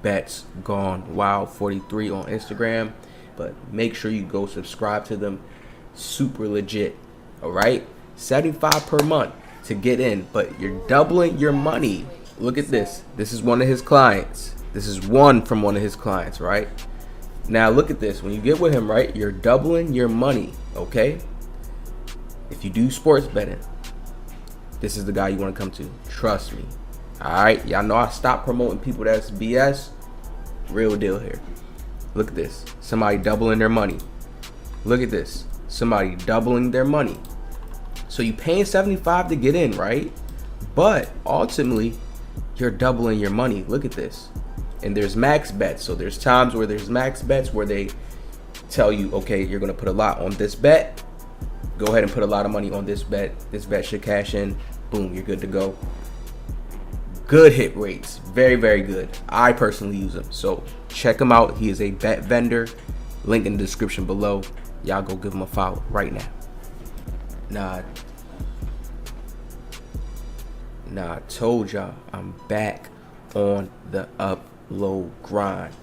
Bets Gone Wild 43 on Instagram. But make sure you go subscribe to them. Super legit. All right, $75 per month to get in, but you're doubling your money. Look at this. This is one of his clients. This is one from one of his clients, right? Now look at this. When you get with him, right, you're doubling your money. Okay. If you do sports betting, this is the guy you want to come to. Trust me. All right. Y'all know I stopped promoting people that's BS. Real deal here. Look at this. Somebody doubling their money. Look at this. Somebody doubling their money. So you paying $75 to get in, right? But ultimately, you're doubling your money. Look at this. And there's max bets. So there's times where there's max bets where they tell you, okay, you're going to put a lot on this bet. Go ahead and put a lot of money on this bet. This bet should cash in. Boom, you're good to go. Good hit rates. Very, very good. I personally use him. So check him out. He is a bet vendor. Link in the description below. Y'all go give him a follow right now. Nah, I told y'all I'm back on the upload grind.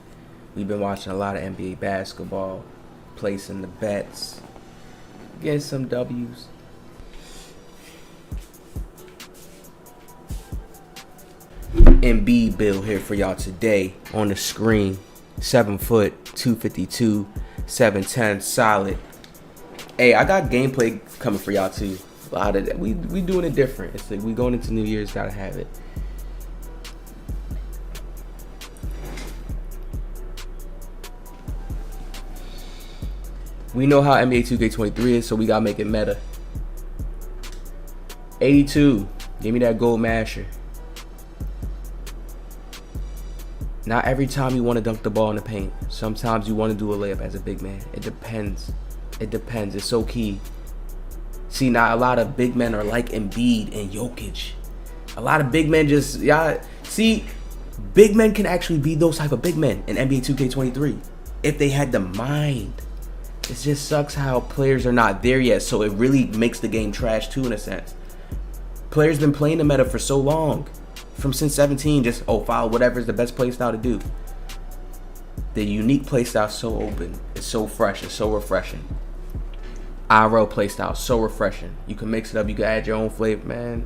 We've been watching a lot of NBA basketball, placing the bets, getting some W's. Embiid build here for y'all today on the screen. 7 foot, 252, 7'10", solid. Hey, I got gameplay coming for y'all too. A lot of that. We doing it different. It's like we going into New Year's, gotta have it. We know how NBA 2K23 is, so we gotta make it meta. 82. Give me that gold masher. Not every time you want to dunk the ball in the paint. Sometimes you want to do a layup as a big man. It depends. It depends. It's so key. See, not a lot of big men are like Embiid and Jokic. A lot of big men just, y'all, see, big men can actually be those type of big men in NBA 2K23 if they had the mind. It just sucks how players are not there yet, so it really makes the game trash too in a sense. Players been playing the meta for so long. Since 17, just, follow whatever is the best play style to do. The unique play style is so open. It's so fresh. It's so refreshing. IRL play style, so refreshing. You can mix it up. You can add your own flavor, man.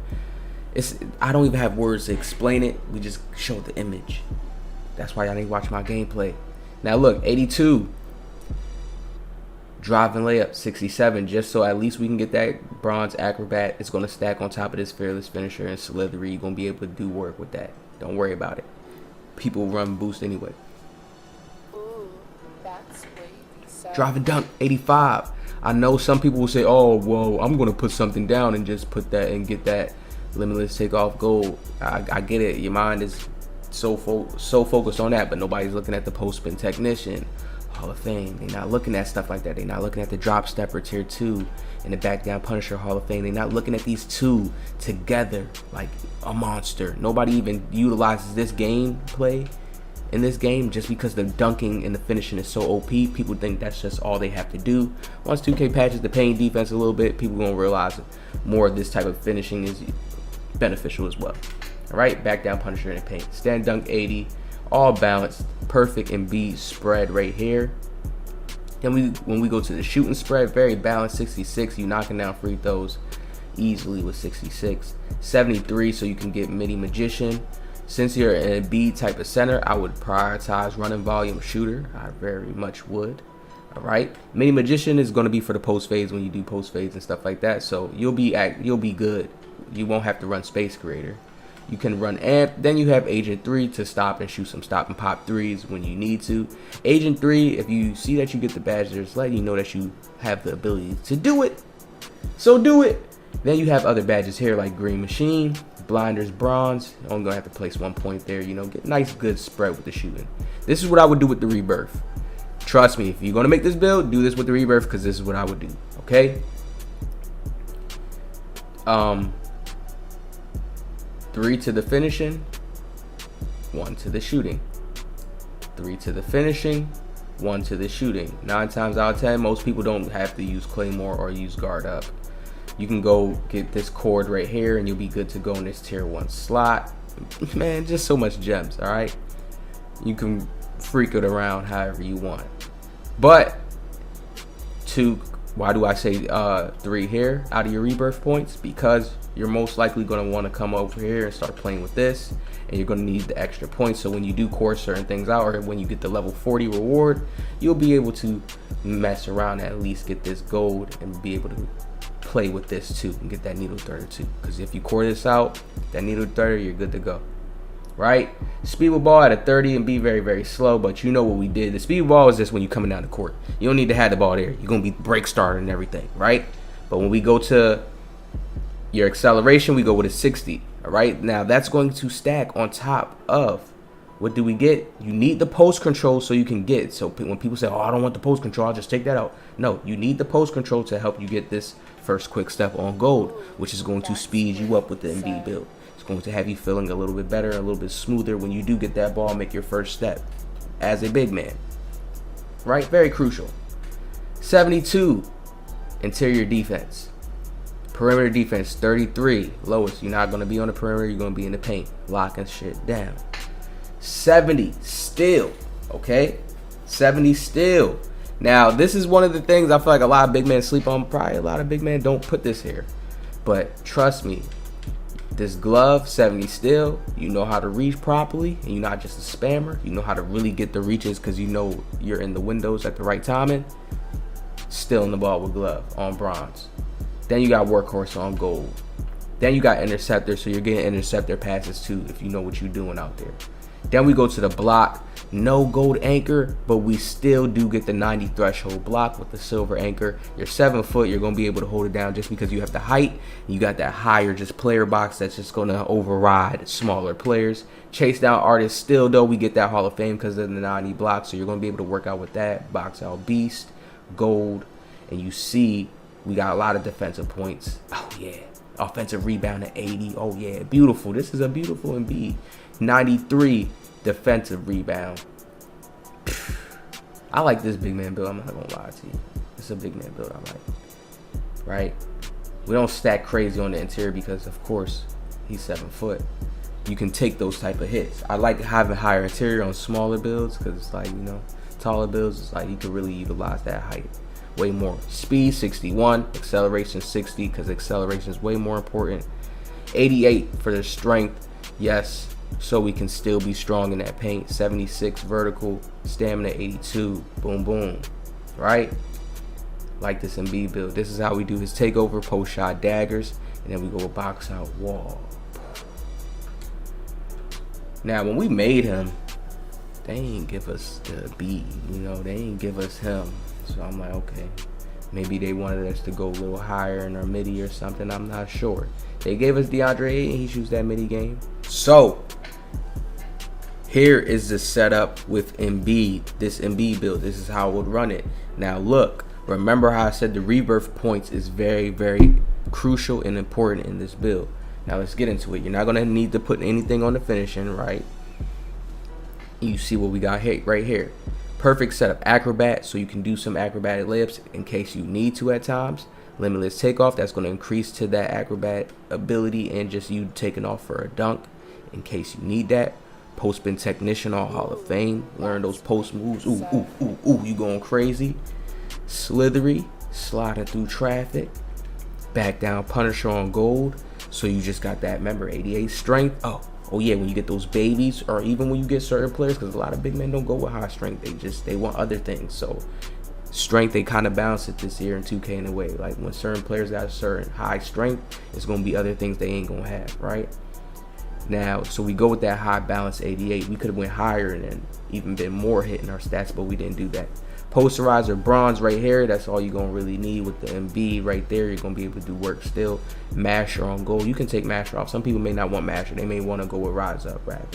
I don't even have words to explain it. We just show the image. That's why y'all need to watch my gameplay. Now look, 82. Driving layup, 67. Just so at least we can get that bronze acrobat. It's going to stack on top of this fearless finisher and slithery. You're going to be able to do work with that. Don't worry about it. People run boost anyway. Ooh, that's wavy. Driving dunk, 85. I know some people will say, oh, well, I'm going to put something down and just put that and get that limitless takeoff gold. I get it. Your mind is so focused on that, but nobody's looking at the post spin technician, Hall of Fame. They're not looking at stuff like that. They're not looking at the drop stepper tier 2 and the back down Punisher Hall of Fame. They're not looking at these two together like a monster. Nobody even utilizes this gameplay in this game just because the dunking and the finishing is so OP. People think that's just all they have to do. Once 2K patches the paint defense a little bit, people gonna realize more of this type of finishing is beneficial as well. All right, back down Punisher in the paint. Stand dunk 80, all balanced, perfect Embiid spread right here. Then when we go to the shooting spread, very balanced, 66. You knocking down free throws easily with 66. 73, so you can get mini magician. Since you're an Embiid type of center, I would prioritize running volume shooter. I very much would. All right, mini magician is going to be for the post fades when you do post fades and stuff like that. So you'll be good. You won't have to run space creator. You can run amp. Then you have agent 3 to stop and shoot some stop and pop threes when you need to. Agent 3, if you see that you get the badge, just let you know that you have the ability to do it. So do it. Then you have other badges here like green machine, blinders bronze. I'm gonna have to place 1 point there, you know, get nice good spread with the shooting. This is what I would do with the rebirth. Trust me, if you're gonna make this build, do this with the rebirth, because this is what I would do. Okay. 3 to the finishing, 1 to the shooting. 3 to the finishing, 1 to the shooting. 9 times out of 10, most people don't have to use Claymore or use guard up. You can go get this cord right here and you'll be good to go in this tier 1 slot. Man, just so much gems, all right? You can freak it around however you want. But why do I say 3 here out of your rebirth points? Because you're most likely going to want to come over here and start playing with this, and you're going to need the extra points. So when you do core certain things out, or when you get the level 40 reward, you'll be able to mess around and at least get this gold and be able to play with this too and get that needle thirder too. Because if you core this out, that needle thirder, you're good to go. Right? Speed with ball at a 30 and be very, very slow, but you know what we did. The speed with ball is just when you're coming down the court. You don't need to have the ball there. You're going to be break starter and everything, right? But when we go to your acceleration, we go with a 60, all right? Now, that's going to stack on top of, what do we get? You need the post control so you can get. So when people say, oh, I don't want the post control, I'll just take that out. No, you need the post control to help you get this first quick step on gold, which is going to speed you up with the Embiid build. Going to have you feeling a little bit better, a little bit smoother when you do get that ball, make your first step as a big man, right? Very crucial. 72 interior defense, perimeter defense 33 lowest. You're not going to be on the perimeter, you're going to be in the paint, locking shit down. 70 still, okay? 70 still. Now this is one of the things I feel like a lot of big men sleep on. Probably a lot of big men don't put this here, but trust me, this glove, 70 still, you know how to reach properly, and you're not just a spammer. You know how to really get the reaches because you know you're in the windows at the right timing. Still in the ball with glove on bronze. Then you got workhorse on gold. Then you got interceptor, so you're getting interceptor passes too if you know what you're doing out there. Then we go to the block. No gold anchor, but we still do get the 90 threshold block with the silver anchor. You're 7 foot, you're going to be able to hold it down just because you have the height. You got that higher just player box that's just going to override smaller players. Chase down artists still, though, we get that Hall of Fame because of the 90 block, so you're going to be able to work out with that. Box out beast, gold, and you see we got a lot of defensive points. Oh, yeah. Offensive rebound at 80. Oh, yeah. Beautiful. This is a beautiful Embiid. 93 defensive rebound. I like this big man build. I'm not gonna lie to you. It's a big man build I like. Right? We don't stack crazy on the interior because, of course, he's 7 foot. You can take those type of hits. I like having higher interior on smaller builds because it's like, you know, taller builds, it's like you can really utilize that height way more. Speed 61, acceleration 60 because acceleration is way more important. 88 for the strength. Yes. So we can still be strong in that paint. 76 vertical, stamina 82, boom boom, right? Like this Embiid build. This is how we do his takeover, post shot daggers, and then we go box out wall. Now when we made him, they ain't give us the B, you know, they ain't give us him. So I'm like, okay, maybe they wanted us to go a little higher in our midi or something, I'm not sure. They gave us DeAndre Ayton, he shoots that midi game. So here is the setup with Embiid, this Embiid build. This is how I would run it. Now look, remember how I said the rebirth points is very, very crucial and important in this build. Now let's get into it. You're not going to need to put anything on the finishing, right? You see what we got here, right here. Perfect setup, acrobat, so you can do some acrobatic layups in case you need to at times. Limitless takeoff, that's going to increase to that acrobat ability and just you taking off for a dunk in case you need that. Post spin technician on Hall of Fame. Learn those post moves. Ooh, ooh, ooh, ooh, you going crazy. Slithery, sliding through traffic. Back down Punisher on gold. So you just got that, remember, 88 strength. Oh yeah, when you get those babies, or even when you get certain players, because a lot of big men don't go with high strength. They want other things. So strength, they kind of balance it this year in 2K in a way. Like when certain players got a certain high strength, it's going to be other things they ain't going to have, right? Now, so we go with that high balance 88. We could have went higher and then even been more hitting our stats, but we didn't do that. Posterizer bronze right here. That's all you're going to really need with the Embiid right there. You're going to be able to do work still. Masher on gold. You can take Masher off. Some people may not want Masher. They may want to go with Rise Up rather.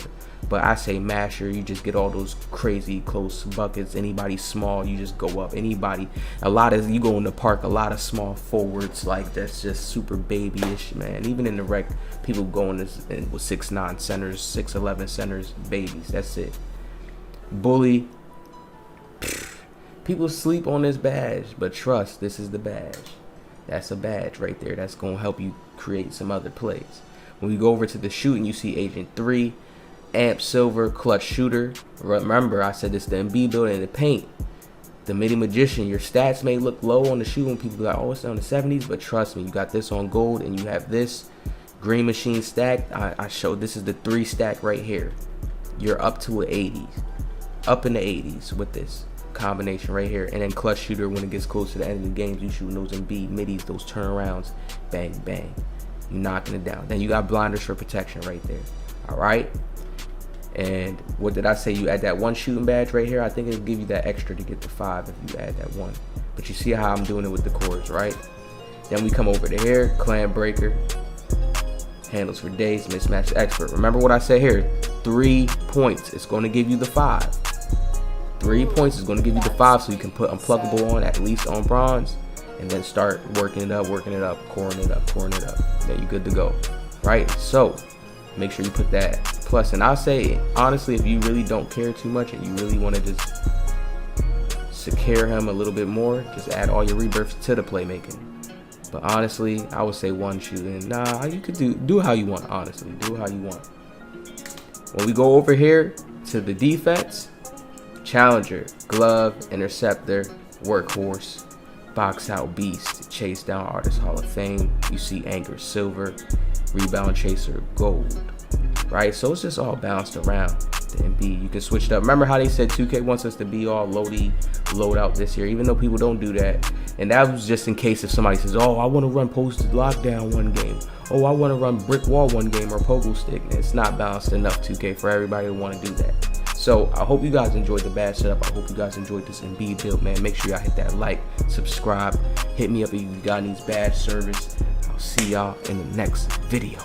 But I say Masher. You just get all those crazy close buckets. Anybody small, you just go up. Anybody. You go in the park, a lot of small forwards. Like that's just super babyish, man. Even in the rec, people going with 6'9" centers, 6'11" centers, babies. That's it. Bully. People sleep on this badge, but trust, this is the badge. That's a badge right there. That's going to help you create some other plays. When we go over to the shooting, you see Agent 3. Amp Silver Clutch Shooter. Remember, I said this the Embiid build in the paint. The Midi Magician. Your stats may look low on the shoe when people go, oh, it's down the 70s, but trust me, you got this on gold, and you have this Green Machine stacked. I showed this is the 3 stack right here. You're up to an 80s, up in the 80s with this combination right here. And then Clutch Shooter, when it gets close to the end of the games, you shooting those Embiid middies, those turnarounds, bang bang, you knocking it down. Then you got blinders for protection right there. All right. And what did I say? You add that 1 shooting badge right here. I think it'll give you that extra to get to 5 if you add that 1. But you see how I'm doing it with the cores, right? Then we come over to here, Clan Breaker, handles for days, mismatch expert. Remember what I said here, 3 points. It's going to give you the 5. 3 points is going to give you the 5, so you can put unpluggable on, at least on bronze, and then start working it up, coring it up. Then you're good to go, right? So make sure you put that plus. And I'll say, honestly, if you really don't care too much and you really want to just secure him a little bit more, just add all your rebirths to the playmaking. But honestly, I would say 1 shooting. Nah, you could do how you want, honestly. Do how you want. When we go over here to the defense, Challenger, Glove, Interceptor, Workhorse, Box Out Beast, Chase Down Artist Hall of Fame. You see Anchor Silver, Rebound Chaser Gold. Right? So it's just all bounced around the Embiid. You can switch it up. Remember how they said 2K wants us to be all load out this year, even though people don't do that. And that was just in case if somebody says, oh, I want to run posted lockdown 1 game. Oh, I want to run brick wall 1 game or pogo stick. And it's not balanced enough 2K for everybody to want to do that. So I hope you guys enjoyed the bad setup. I hope you guys enjoyed this Embiid build, man. Make sure y'all hit that like, subscribe, hit me up if you got any bad service. I'll see y'all in the next video.